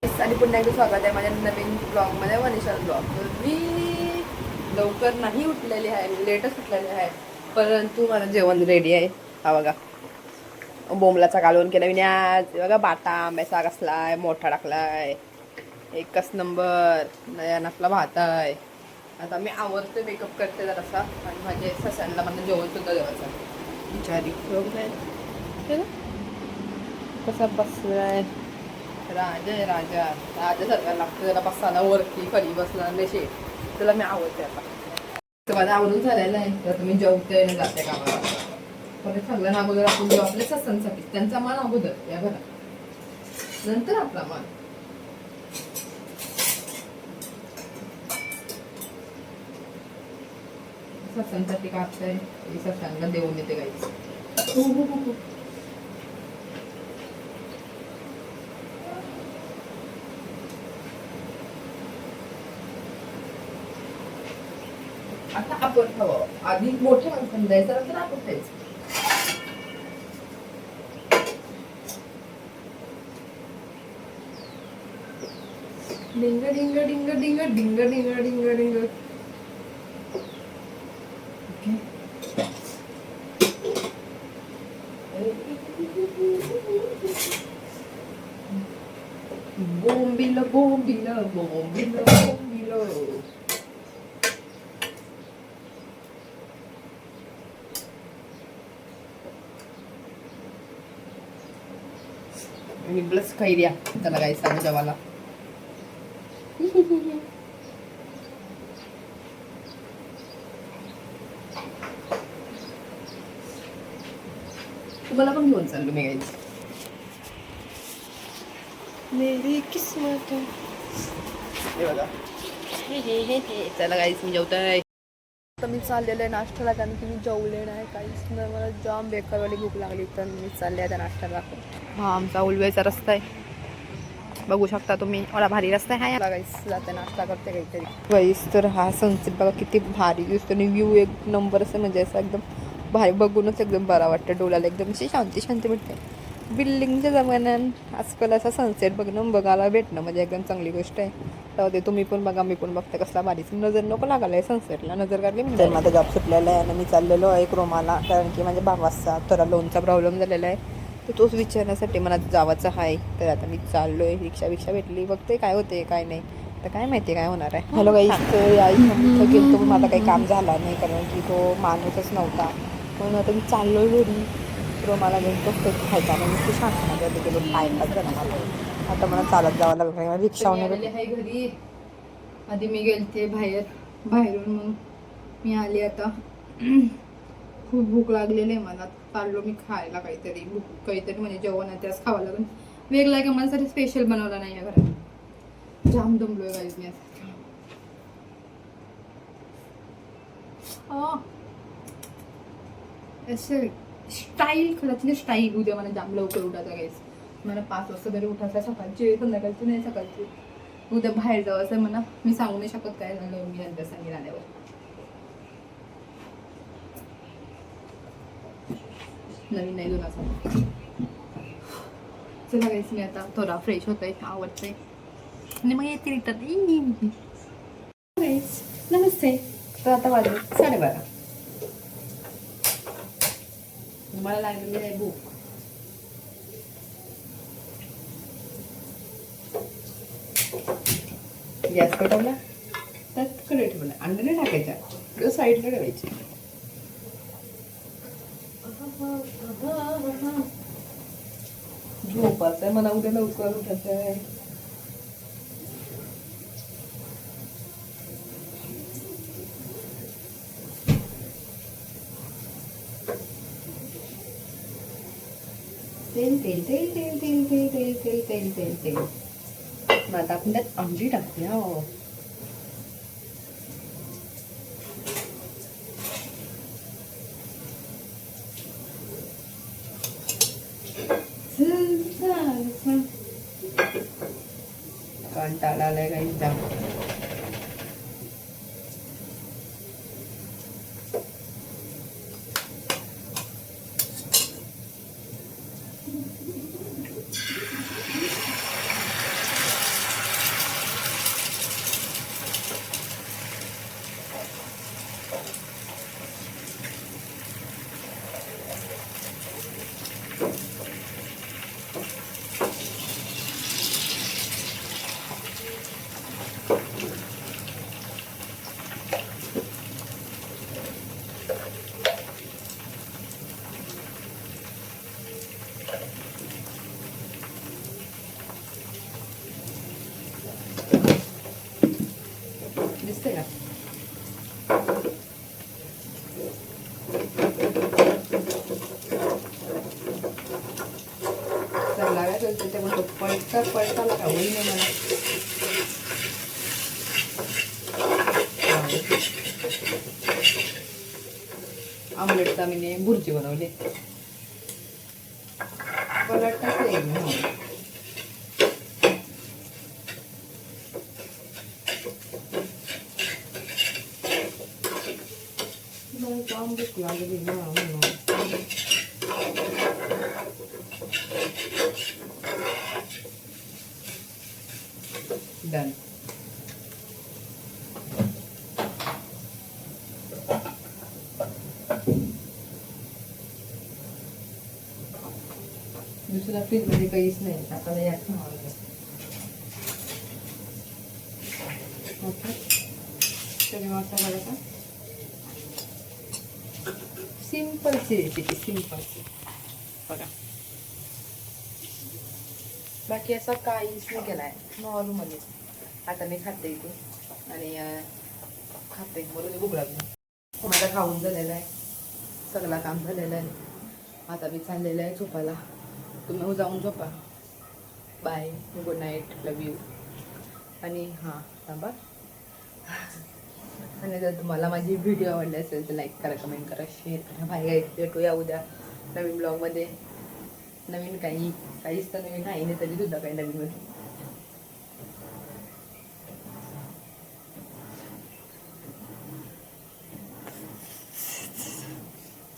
आणि पुन्हा एकदा स्वागत आहे माझ्या नवीन ब्लॉगमध्ये, मनीषा ब्लॉग. मी लवकर नाही उठलेली आहे, मी लेटच उठलेली आहे, परंतु माझं जेवण रेडी आहे. हा बघा, बोंबलाचा कालवण केला मी आज. बघा बाटा आंब्याचा कसलाय मोठा टाकलाय, एकच नंबर. नया नसला भात आहे. आता मी आवरते, मेकअप करते जरासा आणि माझे ससांना मला जेवण सुद्धा जेवायचं. बिचारी कसा बसलाय राजा आहे, राजा राजासारखा लागतं त्याला बसायला वरती खाली बसला नशे. त्याला मी आवडते. आता तर माझं आवडून झालेलं आहे, तर तुम्ही जेवते आणि जाते कामाला. परत सगळ्यांना अगोदर आपण जेव्हा आपल्या ससांसाठी त्यांचा मान अगोदर या घरात, नंतर आपला मान. ससांसाठी कापताय, ससांना देऊन येते गाईच. आता आपण खावं, आधी मोठे माणसांना द्यायचं, नंतर आपण खायचं. डिंग डिंग डिंग डिंग डिंग डिंग डिंग डिंग. बोंबिल बोंबिल बोंबिल बोंबिल. आणि प्लस कैऱ्या त्याला काही सांग जेवायला. तुम्हाला पण घेऊन चाललो मी गाईच. मेरी किस्मत बघा. चला गाईच, मी जेवतोय. तर मी चाललेलं आहे नाश्त्याला, कारण की मी जेवले नाही काहीच नाही. मला जाम बेकारवाली भूक लागली, तर मी चालले आहे त्या नाश्त्याला. हा आमचा उलवेचा रस्ता आहे, बघू शकता तुम्ही. मला भारी रस्ता आहे. गाईस जाते, नाश्ता करते काहीतरी. गाईस तर हा सनसेट बघा किती भारी दिसतो, आणि व्ह्यू एक नंबर असं, म्हणजे असं एकदम भारी, बघूनच एकदम बरा वाटतं डोळ्याला, एकदम अशी शांती शांती भेटते. बिल्डिंगच्या जमान्यात आजकाल असा सनसेट बघायला भेटणं म्हणजे एकदम चांगली गोष्ट आहे. तर ते तुम्ही पण बघा, मी पण बघते कसला भारी. नजर नको लागायला आहे सनसेटला, नजर काढली मी. तर माझा जॉब सुटलेला आहे आणि मी चाललेलो आहे क्रोमाला, कारण की माझ्या भावाचा थोडा लोनचा प्रॉब्लेम झालेला आहे, तर तोच विचारण्यासाठी मला जावाचं आहे. तर आता मी चाललो आहे, रिक्षा भेटली, बघते काय होते काय नाही, तर काय माहिती काय होणार आहे. हॅलो गाईस, तर आई इथं गेलो, पण माझा काही काम झाला नाही, कारण की तो माणूसच नव्हता. म्हणून आता मी चाललो घरी. क्रोमाला गेलो, तो केक खायचा, म्हणजे ती शांतमध्ये गेलो, टाईमपास झाला मला. आता मला चालत जावं लागलं, रिक्षावर आहे घरी. आधी मी गेलते बाहेरून मग मी आले. आता खूप भूक लागलेली आहे मला, चाललो मी खायला काहीतरी. काहीतरी म्हणजे जेवण आहे त्याच खावं लागेल. वेगळं आहे का, माझ्यासाठी स्पेशल बनवलं नाही या घरात. जाम दमलोय गाईज मी. असं स्टाईल, खरंच स्टाईल. उद्या मला जाम लवकर उठायचं गाईज. मला 5 वाजता तरी उठायचं, सकाळची संध्याकाळची नाही, सकाळची. उद्या बाहेर जावं म्हणा, मी सांगू नाही शकत काय झालं, मी नंतर सांगेन आल्यावर. नवीन नाही दोनाचा. चला गाईस, मी आता थोडा फ्रेश होतोय, आवडतंय आणि मग येते रिटर्न. नमस्ते. तर आता वाजले 12:30. मला लागलेली आहे भूक. गॅस पेटवला, त्यात कडे ठेवला, अंडे नाही टाकायच्या, किंवा साईडला ठेवायची. झोपाचं आहे मला, उद्या लवकर उठायचं आहे. तेल तेल तेल तेल तेल तेल तेल तेल तेल तेल तेल. मग आता आपण त्यात अंडी टाकूया. कंटाळा आलाय काही जाम. दिसते का? तर लागायचं होतं ते म्हणतो पळताला का होईल नाही मला. आमलेटचा मी भुर्जी बनवली. पलटताच येईल. काम भूक लागली ना म्हणून. डन. दुसऱ्या फ्रीज मध्ये काहीच नाही. आता यात ठेवावं. ओके. तरी मसाला कसा सिंपलची रेसिपी, सिंपलची बघा. बाकी असा काहीच नाही केलाय, नॉर्मली. आता मी खाते इथे आणि खाते बरोबर भूक लागली. माझा खाऊन झालेला आहे, सगळं काम झालेलं आहे. आता मी चाललेलं आहे झोपायला. तुम्ही जाऊन झोपा. Bye, good night, love you. आणि हां थांबा. आणि जर तुम्हाला माझी व्हिडिओ आवडली असेल तर लाईक करा, कमेंट करा, शेअर करा. बाय, भेटूया उद्या नवीन ब्लॉगमध्ये. नवीन काहीच तर नवीन आहे नाही, तरी सुद्धा काही नवीन मध्ये.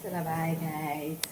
चला बाय गाईज.